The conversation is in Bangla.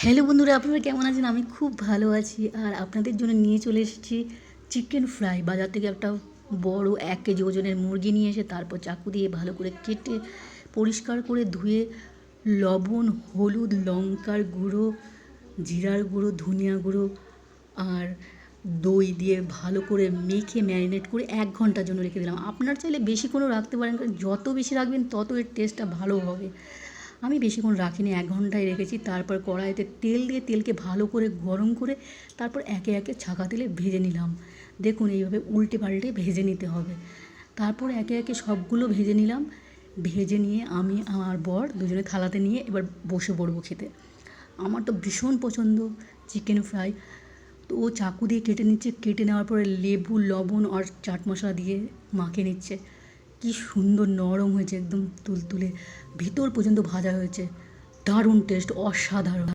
হ্যালো বন্ধুরা, আপনারা কেমন আছেন? আমি খুব ভালো আছি। আর আপনাদের জন্য নিয়ে চলে এসেছি চিকেন ফ্রাই। বাজার থেকে একটা বড় ১ কেজি ওজনের মুরগি নিয়ে এসে তারপর চাকু দিয়ে ভালো করে কেটে পরিষ্কার করে ধুয়ে লবণ, হলুদ, লঙ্কার গুঁড়ো, জিরার গুঁড়ো, ধনিয়া গুঁড়ো আর দই দিয়ে ভালো করে মেখে ম্যারিনেট করে ১ ঘন্টার জন্য রেখে দিলাম। আপনারা চাইলে বেশিক্ষণও রাখতে পারেন, কারণ যত বেশি রাখবেন তত এর টেস্টটা ভালো হবে। আমি বেশিক্ষণ রাখিনি, ১ ঘন্টাই রেখেছি। তারপর কড়াইতে তেল দিয়ে তেলকে ভালো করে গরম করে তারপর একে একে ছাঁকা তেলে ভেজে নিলাম। দেখুন এইভাবে উল্টে পাল্টে ভেজে নিতে হবে। তারপর একে একে সবগুলো ভেজে নিলাম। ভেজে নিয়ে আমি আমার বর দুজনে থালাতে নিয়ে এবার বসে পড়বো খেতে। আমার তো ভীষণ পছন্দ চিকেন ফ্রাই। তো ও চাকু দিয়ে কেটে নিচ্ছে, কেটে নেওয়ার পরে লেবু, লবণ আর চাট মশলা দিয়ে মাখিয়ে নিচ্ছে। কি সুন্দর নরম হয়েছে, একদম তুলতুলে, ভিতর পর্যন্ত ভাজা হয়েছে। দারুণ টেস্ট, অসাধারণ।